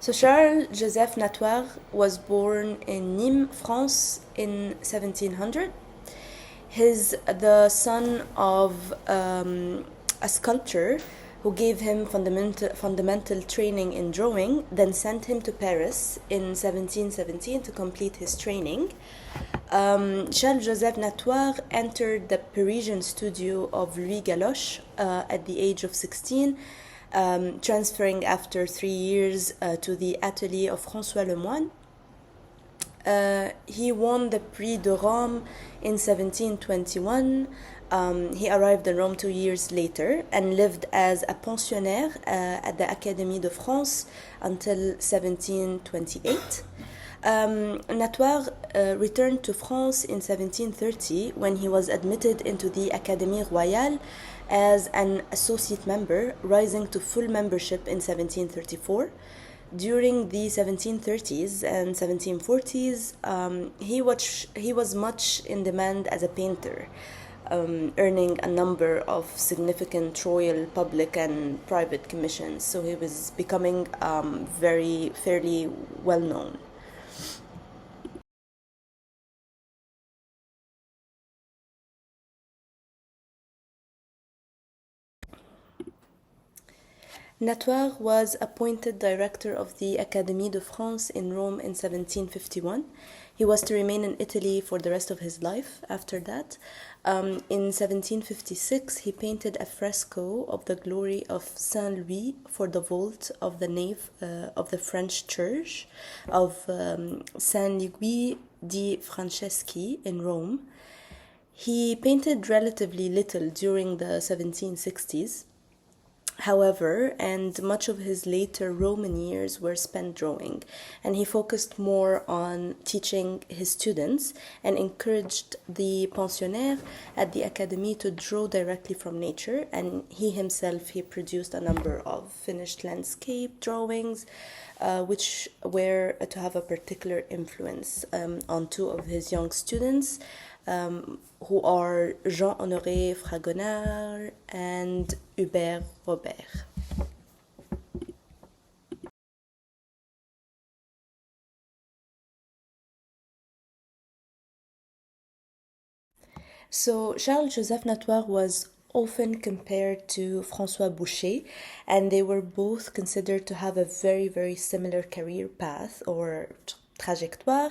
So Charles Joseph Natoire was born in Nîmes, France in 1700. He's the son of a sculptor who gave him fundamental training in drawing, then sent him to Paris in 1717 to complete his training. Charles Joseph Natoire entered the Parisian studio of Louis Galoche at the age of 16, transferring after 3 years to the atelier of François Lemoine. He won the Prix de Rome in 1721. He arrived in Rome 2 years later and lived as a pensionnaire at the Académie de France until 1728. Natoire returned to France in 1730 when he was admitted into the Académie Royale as an associate member, rising to full membership in 1734. During the 1730s and 1740s, he was much in demand as a painter, earning a number of significant royal, public, and private commissions. So he was becoming very fairly well known. Natoire was appointed director of the Académie de France in Rome in 1751. He was to remain in Italy for the rest of his life after that. In 1756, he painted a fresco of the glory of Saint Louis for the vault of the nave of the French church of Saint Louis di Franceschi in Rome. He painted relatively little during the 1760s. However, and much of his later Roman years were spent drawing, and he focused more on teaching his students and encouraged the pensionnaires at the academy to draw directly from nature. And he produced a number of finished landscape drawings, which were to have a particular influence on two of his young students, who are Jean-Honoré Fragonard and Hubert Robert. So Charles Joseph Natoire was often compared to François Boucher, and they were both considered to have a very, very similar career path or trajectoire.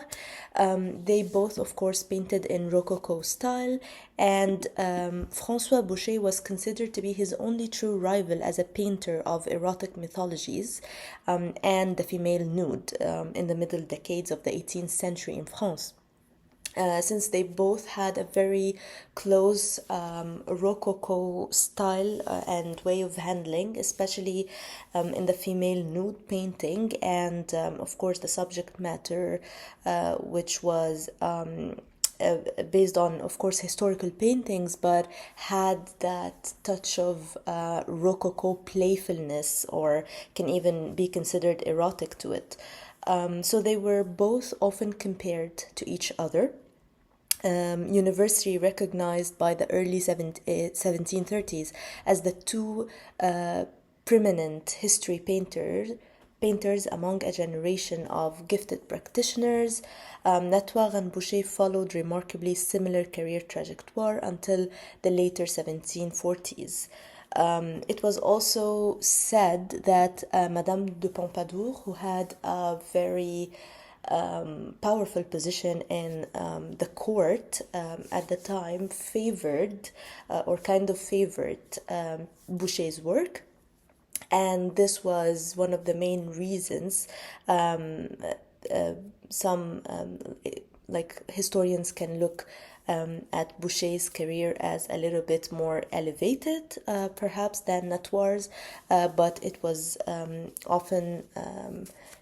They both, of course, painted in Rococo style, and François Boucher was considered to be his only true rival as a painter of erotic mythologies and the female nude in the middle decades of the 18th century in France. Since they both had a very close Rococo style and way of handling, especially in the female nude painting, and of course the subject matter, which was based on, of course, historical paintings, but had that touch of Rococo playfulness, or can even be considered erotic to it. So they were both often compared to each other. Universally recognized by the early 1730s as the two preeminent history painters among a generation of gifted practitioners. Natoire and Boucher followed remarkably similar career trajectoire until the later 1740s. It was also said that Madame de Pompadour, who had a very powerful position in the court at the time, favored or kind of favored Boucher's work. And this was one of the main reasons some like historians can look at Boucher's career as a little bit more elevated, perhaps, than Natoire's, but it was often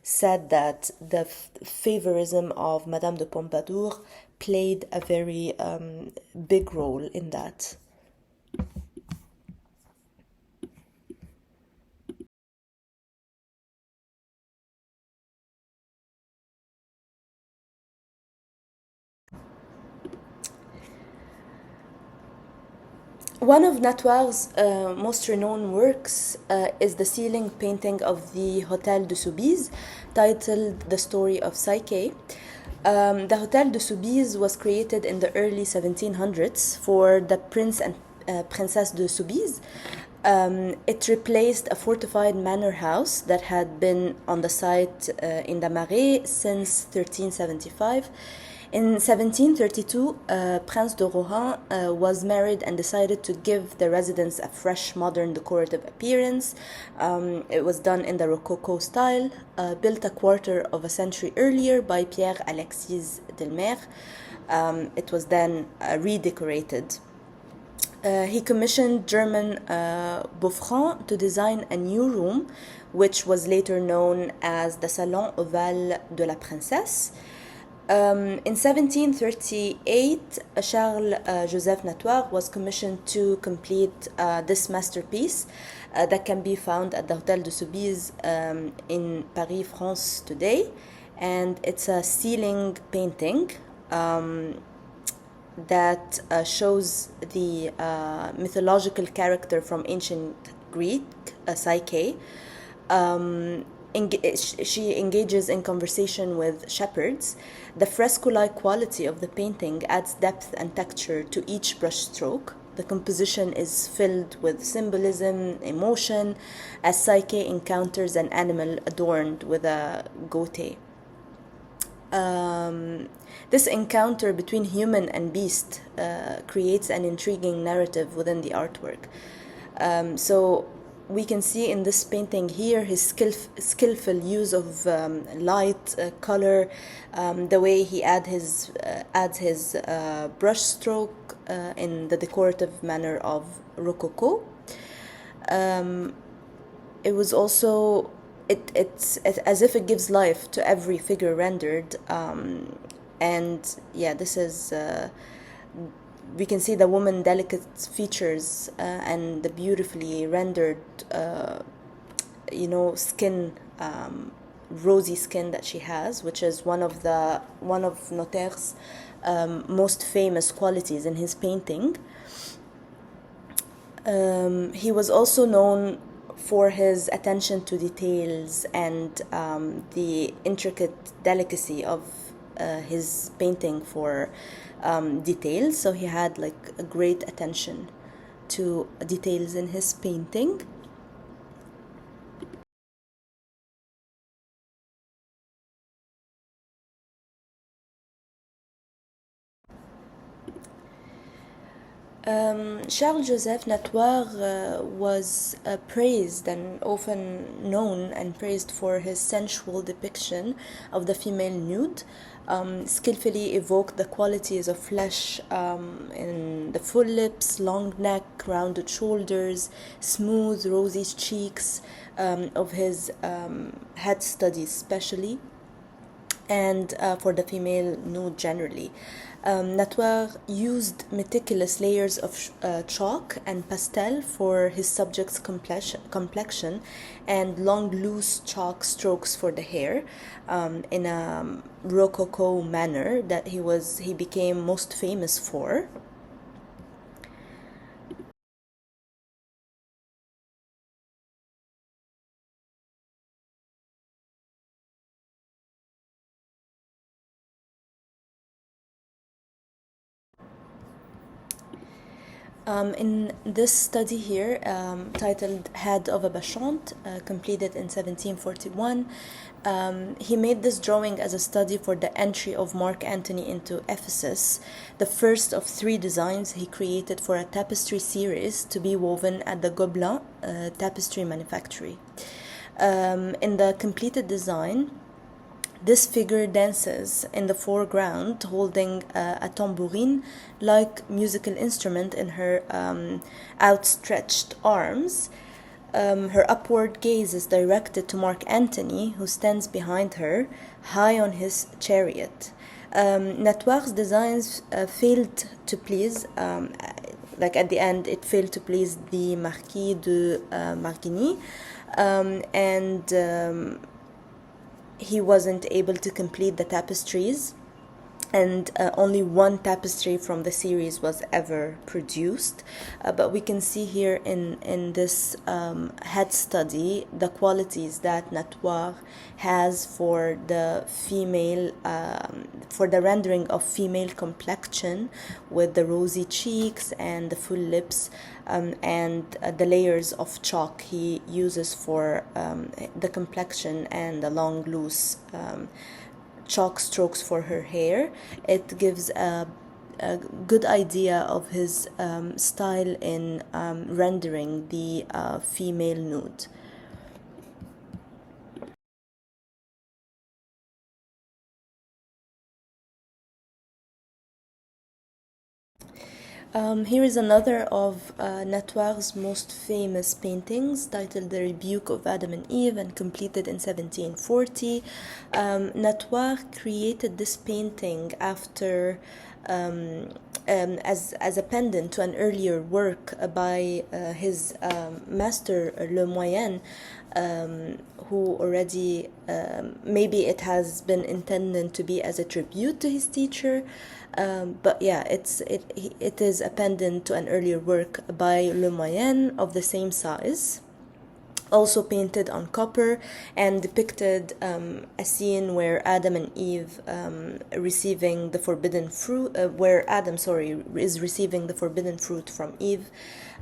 said that the favorism of Madame de Pompadour played a very big role in that. One of Natoire's most renowned works is the ceiling painting of the Hotel de Soubise, titled The Story of Psyche. The Hotel de Soubise was created in the early 1700s for the Prince and Princess de Soubise. It replaced a fortified manor house that had been on the site in the Marais since 1375. In 1732, Prince de Rohan was married and decided to give the residence a fresh, modern, decorative appearance. It was done in the Rococo style, built a quarter of a century earlier by Pierre Alexis Delmer. It was then redecorated. He commissioned German Beaufrand to design a new room, which was later known as the Salon Ovale de la Princesse. In 1738, Charles Joseph Natoire was commissioned to complete this masterpiece that can be found at the Hotel de Soubise in Paris, France today. And it's a ceiling painting that shows the mythological character from ancient Greek, Psyche. She engages in conversation with shepherds. The fresco-like quality of the painting adds depth and texture to each brushstroke. The composition is filled with symbolism, emotion, as Psyche encounters an animal adorned with a goatee. This encounter between human and beast creates an intriguing narrative within the artwork. So we can see in this painting here his skillful use of light, color, the way he adds his brush stroke in the decorative manner of Rococo. It was also it's as if it gives life to every figure rendered, and yeah, this is. We can see the woman's delicate features and the beautifully rendered, skin, rosy skin that she has, which is one of Nautaire's most famous qualities in his painting. He was also known for his attention to details and the intricate delicacy of his painting for details. So he had like a great attention to details in his painting. Charles Joseph Natoire was praised and often known and praised for his sensual depiction of the female nude. Skillfully evoked the qualities of flesh in the full lips, long neck, rounded shoulders, smooth, rosy cheeks of his head studies especially, and for the female nude generally. Natoire used meticulous layers of chalk and pastel for his subject's complexion and long loose chalk strokes for the hair in a rococo manner that he became most famous for. In this study here, titled Head of a Bacchante, completed in 1741, he made this drawing as a study for the entry of Mark Antony into Ephesus, the first of 3 designs he created for a tapestry series to be woven at the Gobelin tapestry manufactory. In the completed design, this figure dances in the foreground, holding a tambourine-like musical instrument in her outstretched arms. Her upward gaze is directed to Mark Antony, who stands behind her, high on his chariot. Natoire's designs failed to please, like at the end, it failed to please the Marquis de Marquigny, and he wasn't able to complete the tapestries. and only one tapestry from the series was ever produced. But we can see here in this head study the qualities that Natoire has for the female, for the rendering of female complexion, with the rosy cheeks and the full lips, and the layers of chalk he uses for the complexion, and the long loose chalk strokes for her hair. It gives a good idea of his style in rendering the female nude. Here is another of Natoire's most famous paintings, titled The Rebuke of Adam and Eve, and completed in 1740. Natoire created this painting after, as a pendant to an earlier work by his master Le Moyen, who already, maybe it has been intended to be as a tribute to his teacher, but yeah, it is a pendant to an earlier work by Le Moyen of the same size, also painted on copper, and depicted a scene where Adam and Eve receiving the forbidden fruit, where Adam, sorry, is receiving the forbidden fruit from Eve.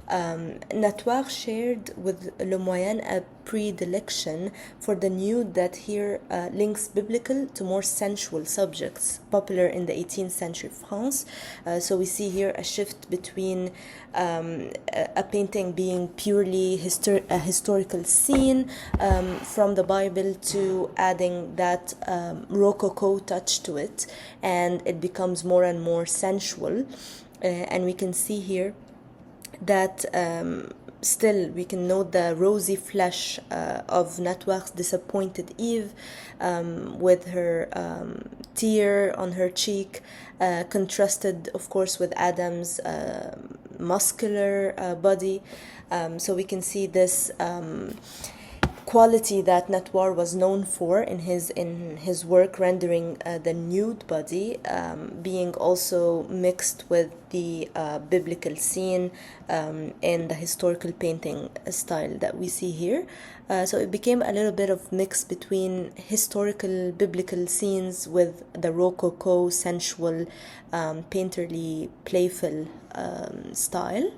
Natoire shared with Le Moyen a predilection for the nude that here links biblical to more sensual subjects, popular in the 18th century France. So we see here a shift between a painting being purely a historical scene from the Bible, to adding that Rococo touch to it, and it becomes more and more sensual. And we can see here that still we can note the rosy flesh of Natoire's disappointed Eve, with her tear on her cheek, contrasted of course with Adam's muscular body. So we can see this quality that Natoire was known for in his work, rendering the nude body, being also mixed with the biblical scene in the historical painting style that we see here. So it became a little bit of mix between historical biblical scenes with the Rococo sensual, painterly, playful style.